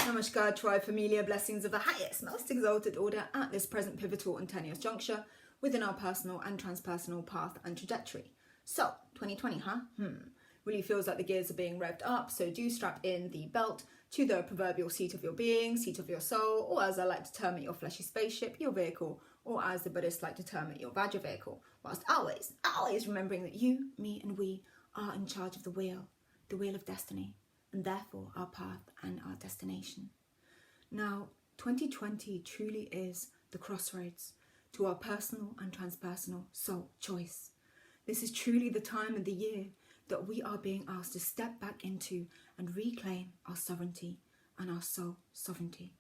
Namaskar, Tribe Familia, blessings of the highest, most exalted order at this present pivotal and tenuous juncture within our personal and transpersonal path and trajectory. So, 2020, huh? Really feels like the gears are being revved up, so do strap in the belt to the proverbial seat of your being, seat of your soul, or as I like to term it, your fleshy spaceship, your vehicle, or as the Buddhists like to term it, your Vajra vehicle, whilst always remembering that you, me, and we are in charge of the wheel of destiny, and therefore our path and our destination. Now, 2020 truly is the crossroads to our personal and transpersonal soul choice. This is truly the time of the year that we are being asked to step back into and reclaim our sovereignty and our soul sovereignty.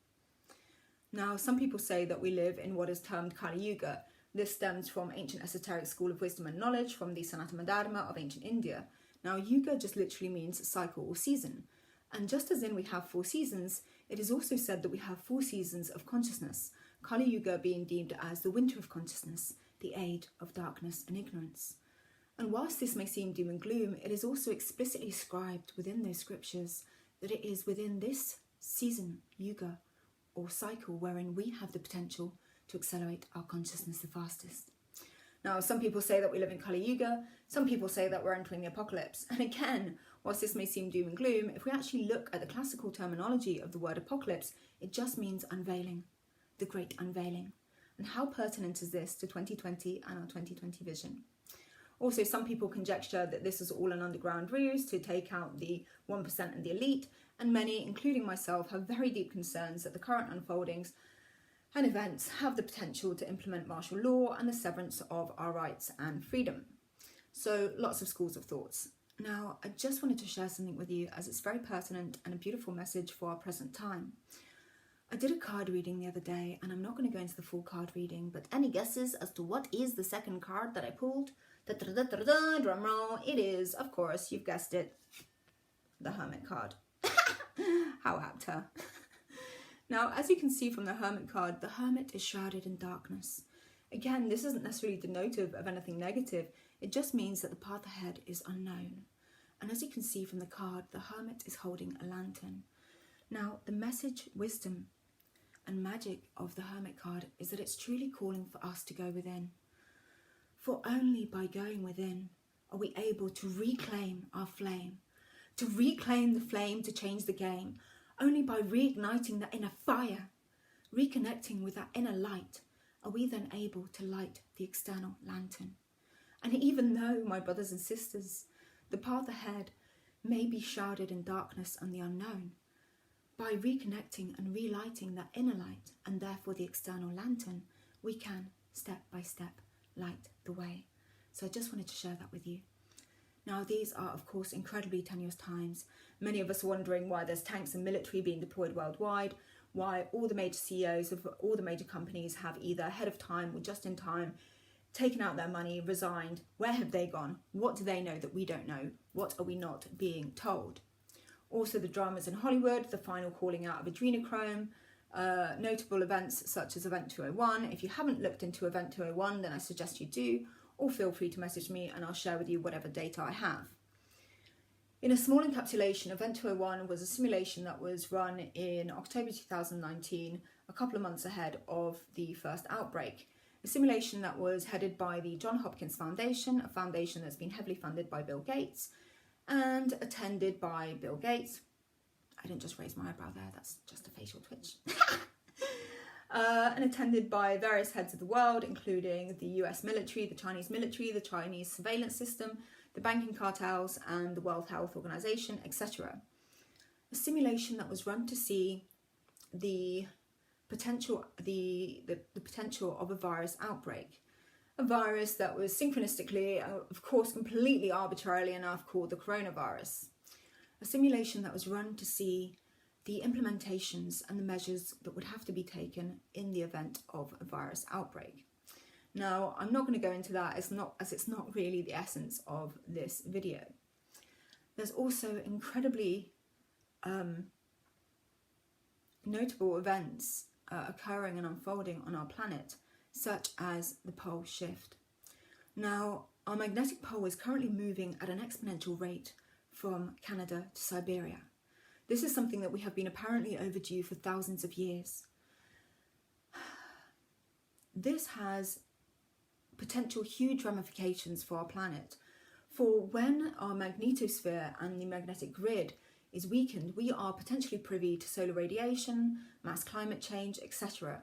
Now, some people say that we live in what is termed Kali Yuga. This stems from ancient esoteric school of wisdom and knowledge from the Sanatana Dharma of ancient India. Now, Yuga just literally means cycle or season. And just as in we have 4 seasons, it is also said that we have 4 seasons of consciousness, Kali Yuga being deemed as the winter of consciousness, the age of darkness and ignorance. And whilst this may seem doom and gloom, it is also explicitly scribed within those scriptures that it is within this season, Yuga, or cycle, wherein we have the potential to accelerate our consciousness the fastest. Now, some people say that we live in Kali Yuga, some people say that we're entering the apocalypse. And again, whilst this may seem doom and gloom, if we actually look at the classical terminology of the word apocalypse, it just means unveiling, the great unveiling. And how pertinent is this to 2020 and our 2020 vision? Also, some people conjecture that this is all an underground ruse to take out the 1% and the elite, and many, including myself, have very deep concerns that the current unfoldings and events have the potential to implement martial law and the severance of our rights and freedom. So, lots of schools of thoughts. Now, I just wanted to share something with you as it's very pertinent and a beautiful message for our present time. I did a card reading the other day, and I'm not going to go into the full card reading, but any guesses as to what is the second card that I pulled? Drum roll. It is, of course, you've guessed it, the Hermit card. How apt, huh? Now, as you can see from the Hermit card, the Hermit is shrouded in darkness. Again, this isn't necessarily denotive of anything negative. It just means that the path ahead is unknown. And as you can see from the card, the Hermit is holding a lantern. Now, the message, wisdom, and magic of the Hermit card is that it's truly calling for us to go within. For only by going within are we able to reclaim our flame, to reclaim the flame to change the game. Only by reigniting that inner fire, reconnecting with that inner light, are we then able to light the external lantern. And even though, my brothers and sisters, the path ahead may be shrouded in darkness and the unknown, by reconnecting and relighting that inner light and therefore the external lantern, we can, step by step, light the way. So I just wanted to share that with you. Now, these are, of course, incredibly tenuous times. Many of us are wondering why there's tanks and military being deployed worldwide, why all the major CEOs of all the major companies have either ahead of time or just in time taken out their money, resigned. Where have they gone? What do they know that we don't know? What are we not being told? Also, the dramas in Hollywood, the final calling out of adrenochrome, notable events such as Event 201. If you haven't looked into Event 201, then I suggest you do, or feel free to message me and I'll share with you whatever data I have. In a small encapsulation, Event 201 was a simulation that was run in October 2019, a couple of months ahead of the first outbreak. A simulation that was headed by the Johns Hopkins Foundation, a foundation that's been heavily funded by Bill Gates and attended by Bill Gates. I didn't just raise my eyebrow there, that's just a facial twitch. And attended by various heads of the world, including the US military, the Chinese surveillance system, the banking cartels, and the World Health Organization, etc. A simulation that was run to see the potential of a virus outbreak. A virus that was synchronistically, of course, completely arbitrarily enough, called the coronavirus. A simulation that was run to see the implementations and the measures that would have to be taken in the event of a virus outbreak. Now, I'm not going to go into that as it's not really the essence of this video. There's also incredibly notable events occurring and unfolding on our planet, such as the pole shift. Now, our magnetic pole is currently moving at an exponential rate from Canada to Siberia. This is something that we have been apparently overdue for thousands of years. This has potential huge ramifications for our planet. For when our magnetosphere and the magnetic grid is weakened, we are potentially privy to solar radiation, mass climate change, etc.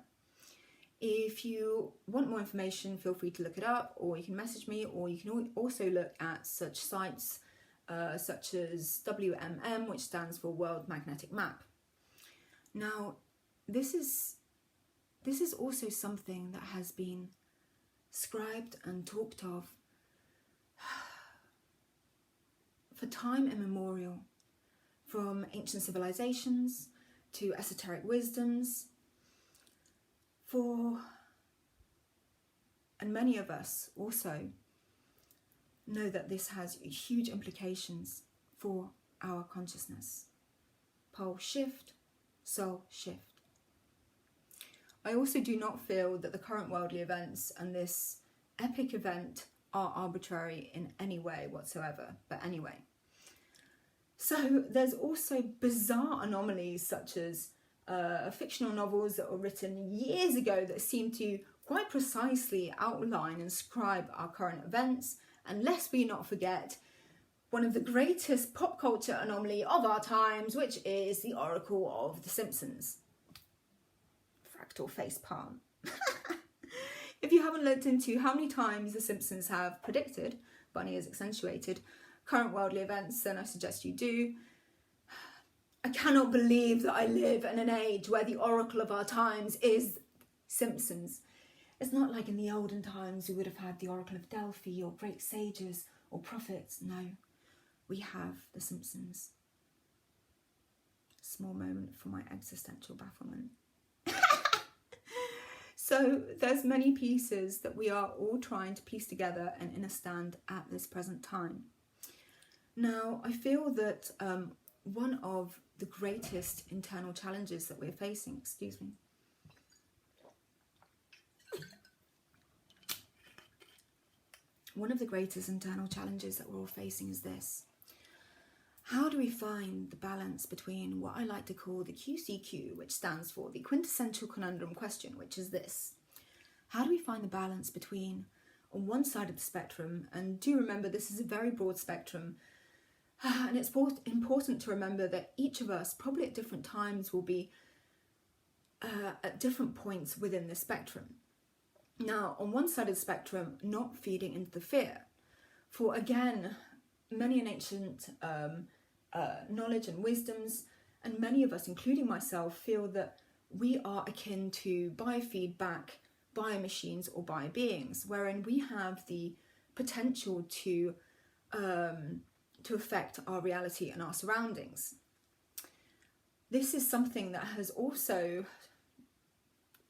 If you want more information, feel free to look it up, or you can message me, or you can also look at such sites such as WMM, which stands for World Magnetic Map. Now, this is also something that has been scribed and talked of for time immemorial, from ancient civilizations to esoteric wisdoms, and many of us also know that this has huge implications for our consciousness. Pole shift, soul shift. I also do not feel that the current worldly events and this epic event are arbitrary in any way whatsoever, but anyway. So there's also bizarre anomalies such as fictional novels that were written years ago that seem to quite precisely outline and scribe our current events. And lest we not forget, one of the greatest pop culture anomaly of our times, which is the Oracle of the Simpsons. Fractal face palm. If you haven't looked into how many times the Simpsons have predicted, Bunny is accentuated, current worldly events, then I suggest you do. I cannot believe that I live in an age where the oracle of our times is Simpsons. It's not like in the olden times we would have had the Oracle of Delphi or great sages or prophets. No, we have the Simpsons. Small moment for my existential bafflement. So there's many pieces that we are all trying to piece together and understand at this present time. Now, I feel that one of the greatest internal challenges that we're facing, one of the greatest internal challenges that we're all facing is this. How do we find the balance between what I like to call the QCQ, which stands for the quintessential conundrum question, which is this. How do we find the balance between, on one side of the spectrum, and do remember this is a very broad spectrum, and it's important to remember that each of us, probably at different times, will be at different points within the spectrum. Now, on one side of the spectrum, not feeding into the fear. For again, many an ancient knowledge and wisdoms, and many of us, including myself, feel that we are akin to biofeedback, biomachines, or biobeings, wherein we have the potential to affect our reality and our surroundings. This is something that has also,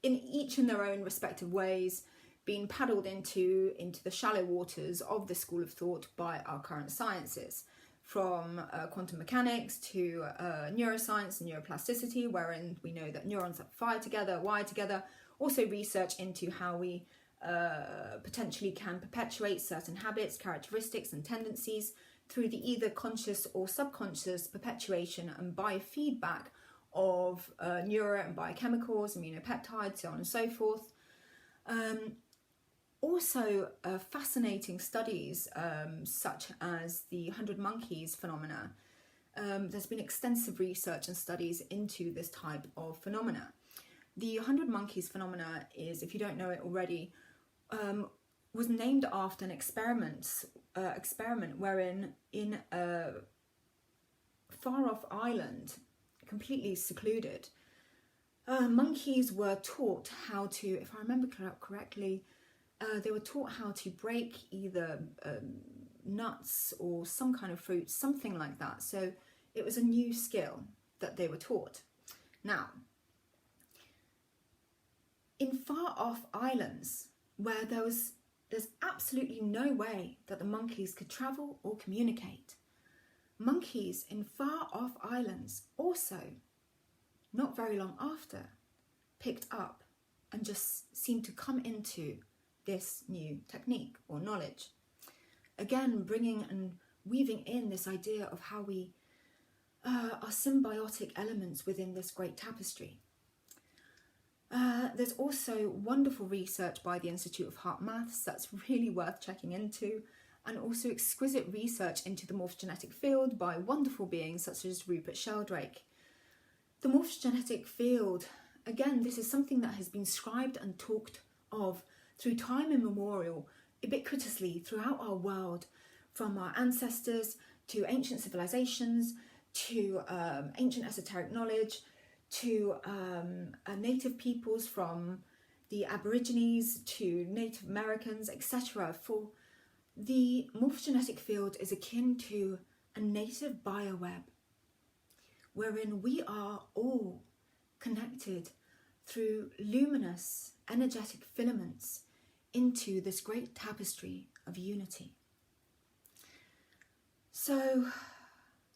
in each in their own respective ways, been paddled into the shallow waters of this school of thought by our current sciences, from quantum mechanics to neuroscience and neuroplasticity, wherein we know that neurons that fire together, wire together. Also research into how we potentially can perpetuate certain habits, characteristics and tendencies through the either conscious or subconscious perpetuation and biofeedback of neuro and biochemicals, immunopeptides, so on and so forth. Also fascinating studies such as the 100 monkeys phenomena. There's been extensive research and studies into this type of phenomena. The 100 monkeys phenomena is, if you don't know it already, was named after an experiment wherein in a far-off island, completely secluded, monkeys were taught how to, if I remember correctly, they were taught how to break either nuts or some kind of fruit, something like that. So it was a new skill that they were taught. Now, in far-off islands where there's absolutely no way that the monkeys could travel or communicate, monkeys in far-off islands also, not very long after, picked up and just seemed to come into this new technique or knowledge. Again, bringing and weaving in this idea of how we are symbiotic elements within this great tapestry. There's also wonderful research by the Institute of Heart Maths that's really worth checking into, and also exquisite research into the morphogenetic field by wonderful beings such as Rupert Sheldrake. The morphogenetic field, again, this is something that has been scribed and talked of through time immemorial, ubiquitously throughout our world, from our ancestors to ancient civilizations, to ancient esoteric knowledge, to native peoples from the Aborigines to Native Americans, etc. For the morphogenetic field is akin to a native bioweb, wherein we are all connected through luminous energetic filaments into this great tapestry of unity. So,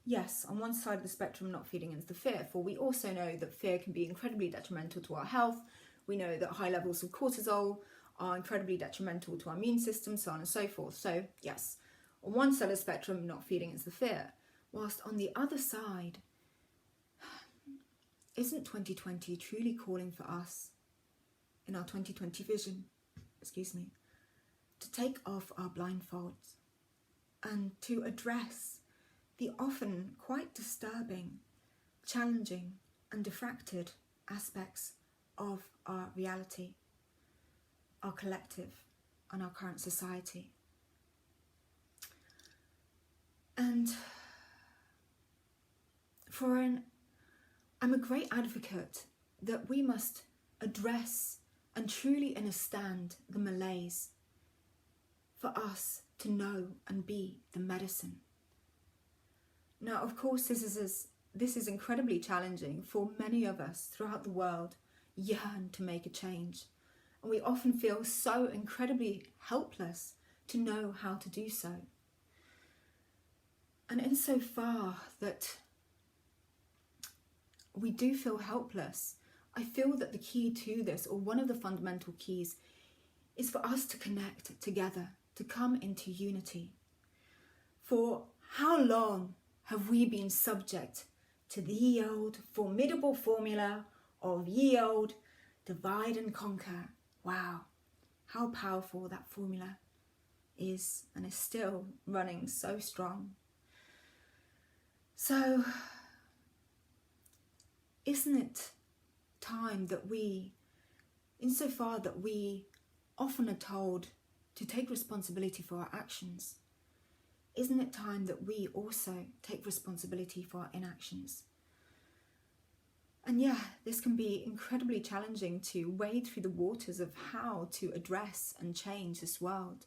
yes, on one side of the spectrum, not feeding into the fear, for we also know that fear can be incredibly detrimental to our health. We know that high levels of cortisol are incredibly detrimental to our immune system, so on and so forth. So, yes, on one side of the spectrum, not feeding into the fear, whilst on the other side, isn't 2020 truly calling for us, in our 2020 vision, to take off our blindfolds and to address the often quite disturbing, challenging and diffracted aspects of our reality, our collective and our current society. And I'm a great advocate that we must address and truly understand the malaise for us to know and be the medicine. Now, of course, this is incredibly challenging, for many of us throughout the world yearn to make a change, and we often feel so incredibly helpless to know how to do so. And insofar that we do feel helpless, I feel that the key to this, or one of the fundamental keys, is for us to connect together, to come into unity. For how long have we been subject to the ye old formidable formula of ye old divide and conquer? Wow, how powerful that formula is, and is still running so strong. So, isn't it time that we, insofar that we often are told to take responsibility for our actions, isn't it time that we also take responsibility for our inactions? And yeah, this can be incredibly challenging to wade through the waters of how to address and change this world.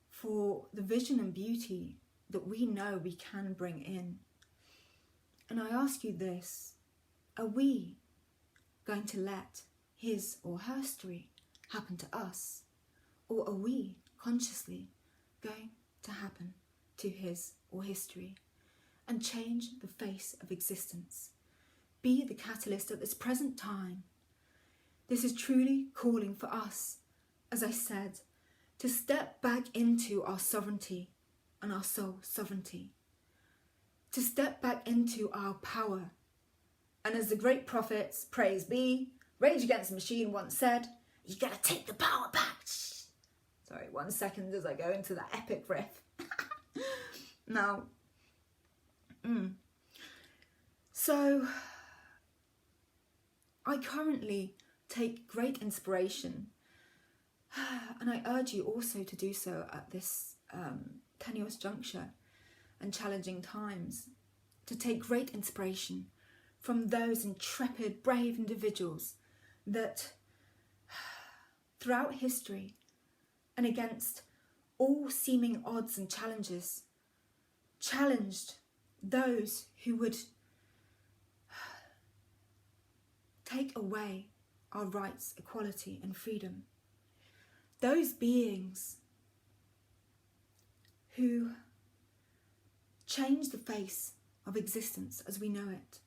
For the vision and beauty that we know we can bring in. And I ask you this, are we going to let his or her story happen to us? Or are we consciously going to happen to his or history and change the face of existence? Be the catalyst at this present time. This is truly calling for us, as I said, to step back into our sovereignty and our soul sovereignty, to step back into our power. And as the great prophets, praise be, Rage Against the Machine once said, you gotta take the power back. Sorry, 1 second as I go into that epic riff. Now, so I currently take great inspiration, and I urge you also to do so at this tenuous juncture and challenging times, to take great inspiration from those intrepid, brave individuals that throughout history and against all seeming odds and challenges, challenged those who would take away our rights, equality and freedom. Those beings who changed the face of existence as we know it.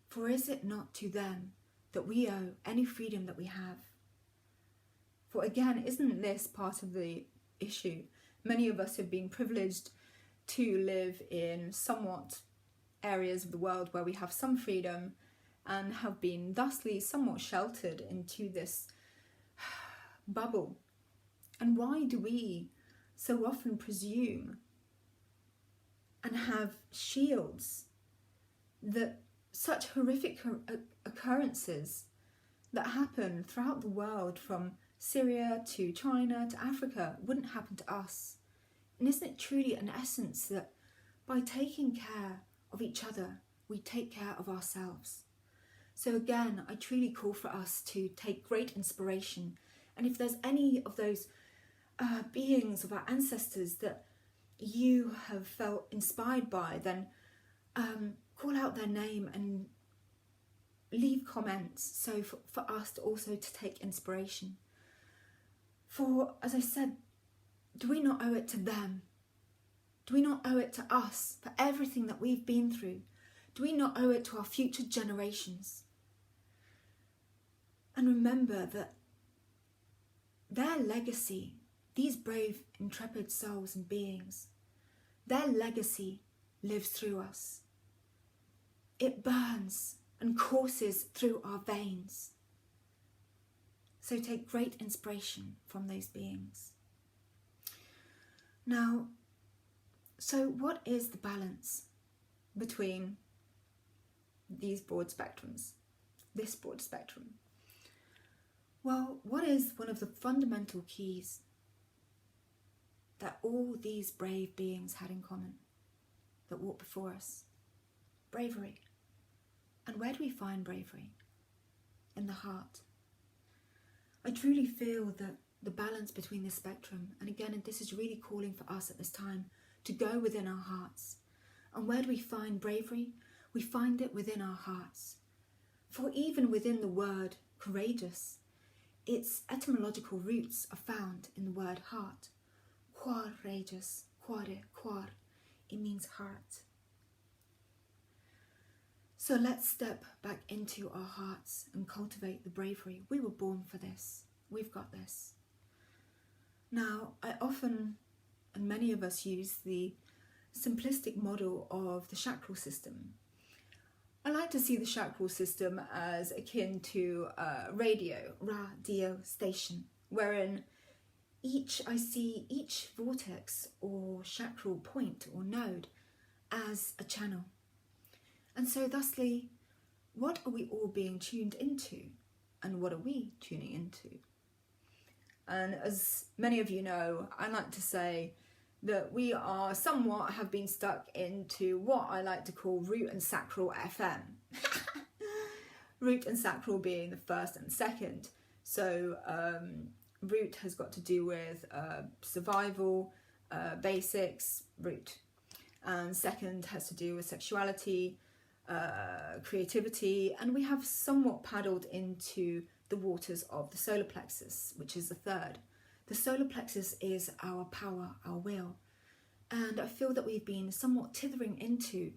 For is it not to them that we owe any freedom that we have? For again, isn't this part of the issue? Many of us have been privileged to live in somewhat areas of the world where we have some freedom and have been thusly somewhat sheltered into this bubble. And why do we so often presume and have shields that such horrific occurrences that happen throughout the world, from Syria to China to Africa, wouldn't happen to us? And isn't it truly an essence that by taking care of each other, we take care of ourselves? So again, I truly call for us to take great inspiration. And if there's any of those beings of our ancestors that you have felt inspired by, then call out their name and leave comments, so for us to also to take inspiration. For, as I said, do we not owe it to them? Do we not owe it to us for everything that we've been through? Do we not owe it to our future generations? And remember that their legacy, these brave, intrepid souls and beings, their legacy lives through us. It burns and courses through our veins. So take great inspiration from those beings. Now, so what is the balance between these broad spectrums, this broad spectrum? Well, what is one of the fundamental keys that all these brave beings had in common that walked before us? Bravery. And where do we find bravery? In the heart. I truly feel that the balance between this spectrum, and again, this is really calling for us at this time to go within our hearts. And where do we find bravery? We find it within our hearts. For even within the word courageous, its etymological roots are found in the word heart. Courageous, quar, it means heart. So let's step back into our hearts and cultivate the bravery. We were born for this. We've got this. Now, I often, and many of us, use the simplistic model of the chakral system. I like to see the chakral system as akin to a radio station, wherein I see each vortex or chakral point or node as a channel. And so thusly, what are we all being tuned into? And what are we tuning into? And as many of you know, I like to say that we are somewhat have been stuck into what I like to call root and sacral FM. Root and sacral being the first and second. So root has got to do with survival, basics, root. And second has to do with sexuality, creativity, and we have somewhat paddled into the waters of the solar plexus, which is the third. The solar plexus is our power, our will, and I feel that we've been somewhat tithering into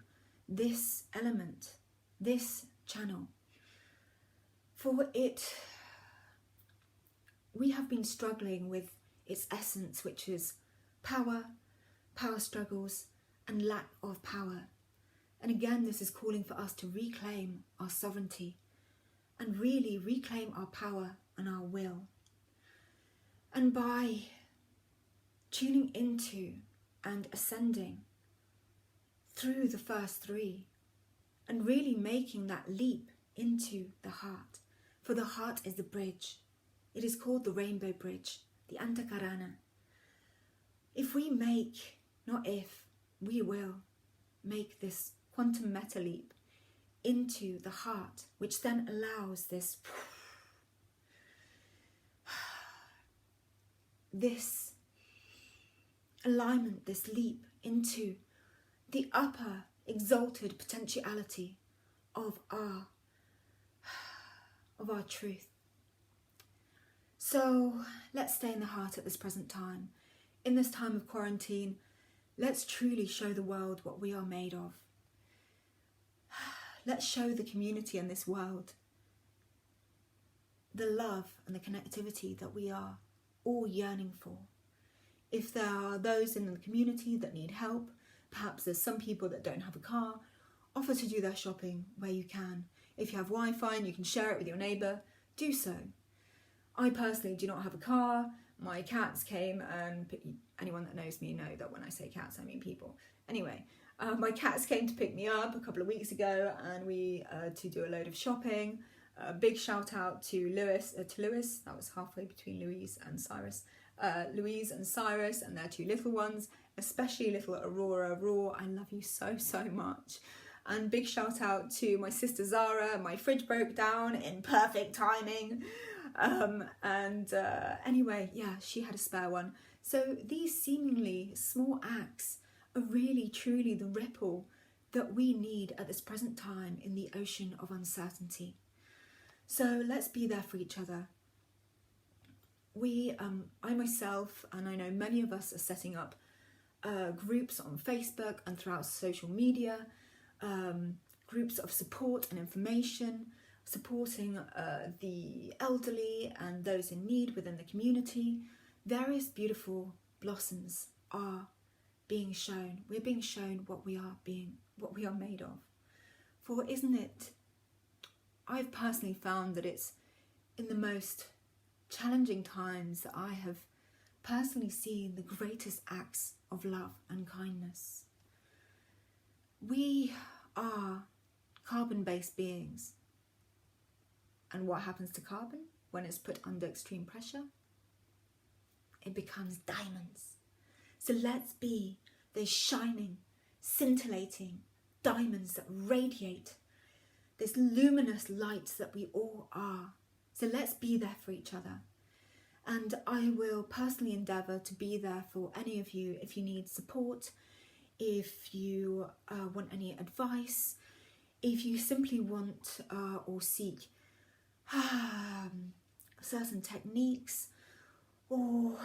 this element, this channel. For it, we have been struggling with its essence, which is power, power struggles, and lack of power. And again, this is calling for us to reclaim our sovereignty and really reclaim our power and our will. And by tuning into and ascending through the first three and really making that leap into the heart, for the heart is the bridge. It is called the rainbow bridge, the Antakarana. If we make, not if, we will make this quantum meta leap into the heart, which then allows this alignment, this leap into the upper exalted potentiality of our truth. So let's stay in the heart at this present time. In this time of quarantine, let's truly show the world what we are made of. Let's show the community and this world the love and the connectivity that we are all yearning for. If there are those in the community that need help, perhaps there's some people that don't have a car, offer to do their shopping where you can. If you have Wi-Fi and you can share it with your neighbour, do so. I personally do not have a car. My cats came and anyone that knows me know that when I say cats, I mean people. Anyway, my cats came to pick me up a couple of weeks ago, and we to do a load of shopping. A big shout out to Lewis. That was halfway between Louise and Cyrus. Louise and Cyrus and their two little ones, especially little Aurora. Raw, I love you so much. And big shout out to my sister Zara. My fridge broke down in perfect timing. Anyway, yeah, she had a spare one. So these seemingly small acts are really truly the ripple that we need at this present time in the ocean of uncertainty. So let's be there for each other. I myself, and I know many of us, are setting up groups on Facebook and throughout social media, groups of support and information, supporting the elderly and those in need within the community. Various beautiful blossoms are being shown. We're being shown what we are made of. For isn't it, I've personally found that it's in the most challenging times that I have personally seen the greatest acts of love and kindness. We are carbon-based beings. And what happens to carbon when it's put under extreme pressure? It becomes diamonds. So let's be those shining, scintillating diamonds that radiate, this luminous light that we all are. So let's be there for each other. And I will personally endeavour to be there for any of you if you need support, if you want any advice, if you simply want or seek certain techniques or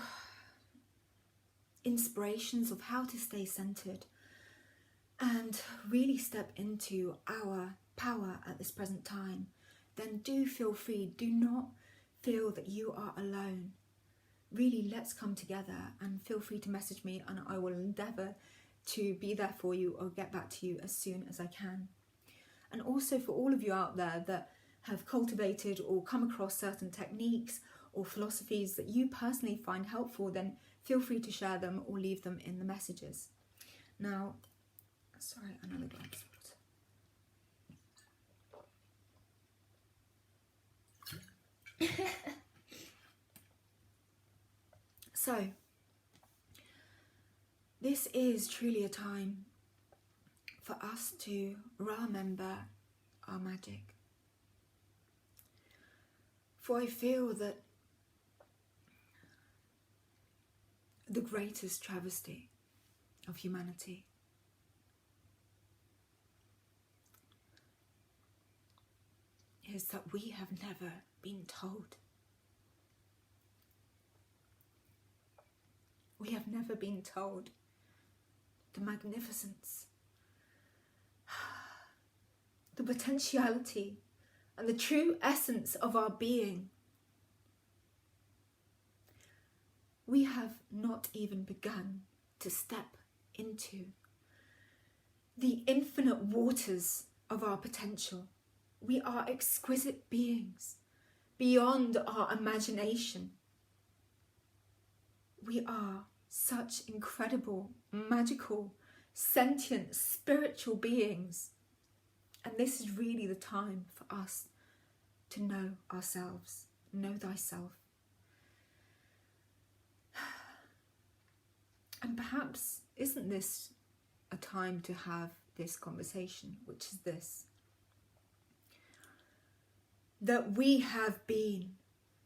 inspirations of how to stay centered and really step into our power at this present time, then do feel free. Do not feel that you are alone. Really, let's come together, and feel free to message me and I will endeavour to be there for you or get back to you as soon as I can. And also for all of you out there that have cultivated or come across certain techniques or philosophies that you personally find helpful, then feel free to share them or leave them in the messages. Now, sorry, another glass of water. So, this is truly a time for us to remember our magic. For I feel that the greatest travesty of humanity is that we have never been told. We have never been told the magnificence, the potentiality, and the true essence of our being. We have not even begun to step into the infinite waters of our potential. We are exquisite beings beyond our imagination. We are such incredible, magical, sentient, spiritual beings. And this is really the time for us to know ourselves, know thyself. And perhaps isn't this a time to have this conversation, which is this: that we have been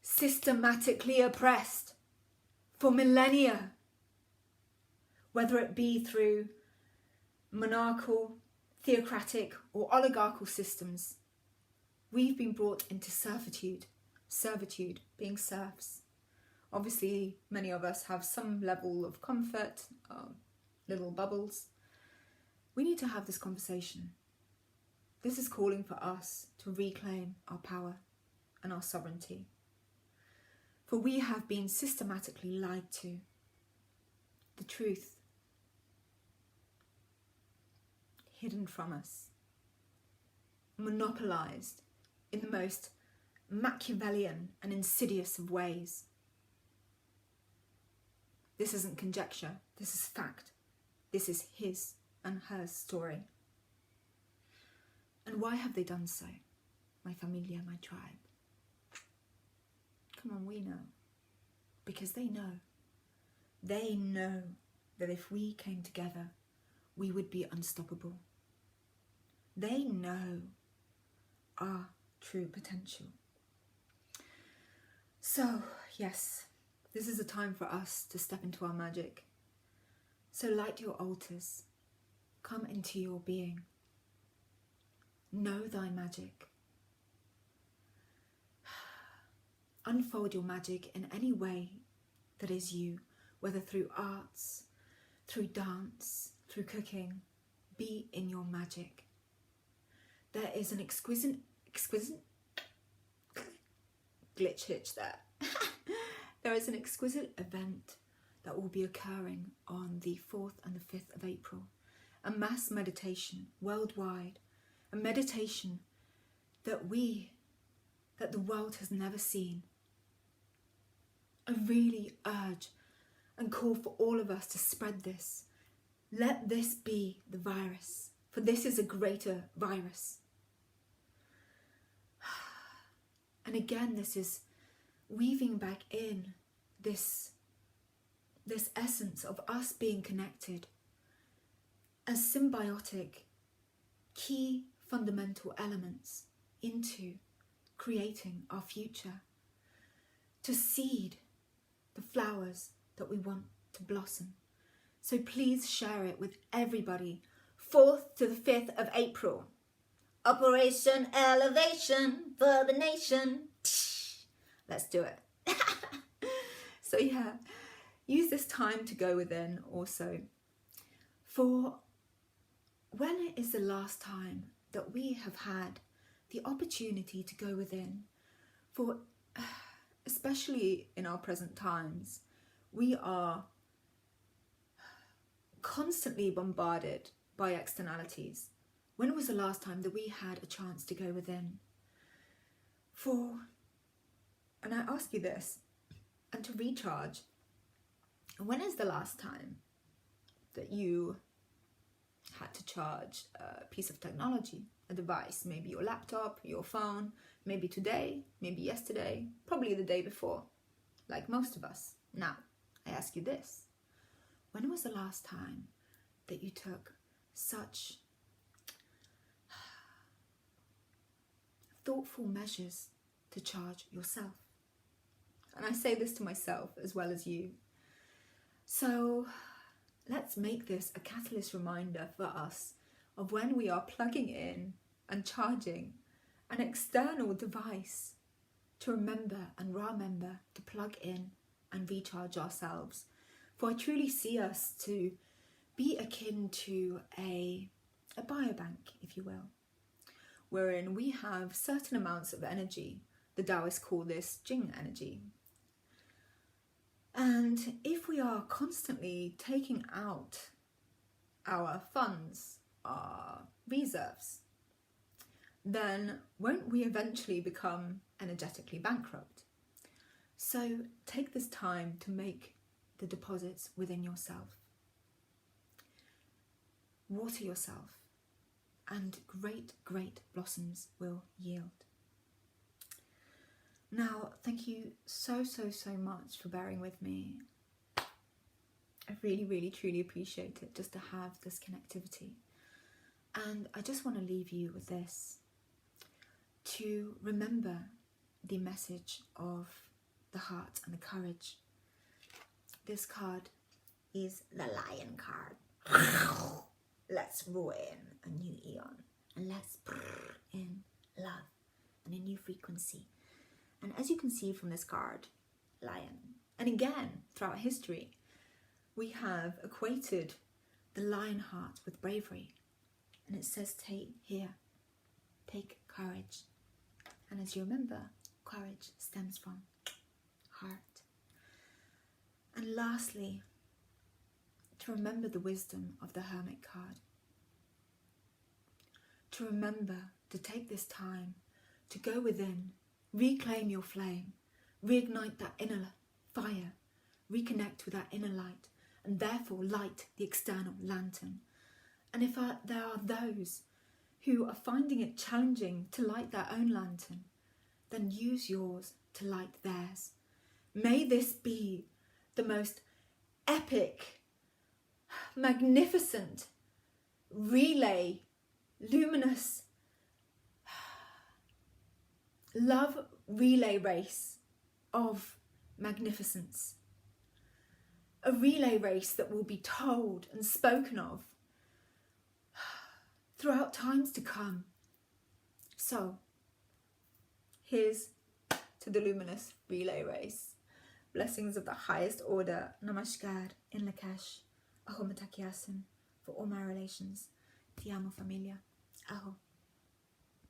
systematically oppressed for millennia, whether it be through monarchical, theocratic or oligarchical systems. We've been brought into servitude, being serfs. Obviously, many of us have some level of comfort, little bubbles. We need to have this conversation. This is calling for us to reclaim our power and our sovereignty. For we have been systematically lied to. The truth hidden from us. monopolized in the most Machiavellian and insidious of ways. This isn't conjecture, this is fact. This is his and her story. And why have they done so? My familia, my tribe. Come on, we know. Because they know. They know that if we came together, we would be unstoppable. They know our true potential. So, yes, this is a time for us to step into our magic. So light your altars. Come into your being. Know thy magic. Unfold your magic in any way that is you, whether through arts, through dance, through cooking. Be in your magic. There is an exquisite glitch hitch there. There is an exquisite event that will be occurring on the 4th and the 5th of April. A mass meditation worldwide. A meditation that the world has never seen. I really urge and call for all of us to spread this. Let this be the virus, for this is a greater virus. And again, this is weaving back in this essence of us being connected as symbiotic, key fundamental elements into creating our future, to seed the flowers that we want to blossom. So please share it with everybody. 4th to the 5th of April. Operation Elevation for the nation. Let's do it. So yeah, use this time to go within also. For when is the last time that we have had the opportunity to go within? For especially in our present times, we are constantly bombarded by externalities. When was the last time that we had a chance to go within? And I ask you this, and to recharge, when is the last time that you had to charge a piece of technology, a device, maybe your laptop, your phone, maybe today, maybe yesterday, probably the day before, like most of us. Now, I ask you this, when was the last time that you took such thoughtful measures to charge yourself? And I say this to myself as well as you. So let's make this a catalyst reminder for us of when we are plugging in and charging an external device to remember and remember to plug in and recharge ourselves. For I truly see us to be akin to a biobank, if you will, wherein we have certain amounts of energy. The Taoists call this Jing energy. And if we are constantly taking out our funds, our reserves, then won't we eventually become energetically bankrupt? So take this time to make the deposits within yourself. Water yourself, and great, great blossoms will yield. Now, thank you so much for bearing with me. I really, really, truly appreciate it just to have this connectivity. And I just want to leave you with this, to remember the message of the heart and the courage. This card is the Lion card. Let's roar in a new eon, and let's breathe in love and a new frequency. And as you can see from this card, lion, and again throughout history, we have equated the lion heart with bravery. And it says, take courage. And as you remember, courage stems from heart. And lastly, to remember the wisdom of the Hermit card. To remember to take this time to go within, reclaim your flame, reignite that inner fire, reconnect with that inner light, and therefore light the external lantern. And if there are those who are finding it challenging to light their own lantern, then use yours to light theirs. May this be the most epic, magnificent relay, luminous love relay race of magnificence. A relay race that will be told and spoken of throughout times to come. So, here's to the luminous relay race. Blessings of the highest order. Namaskar in Lakesh. Aho matakiasin for all my relations. Ti amo familia. Aho.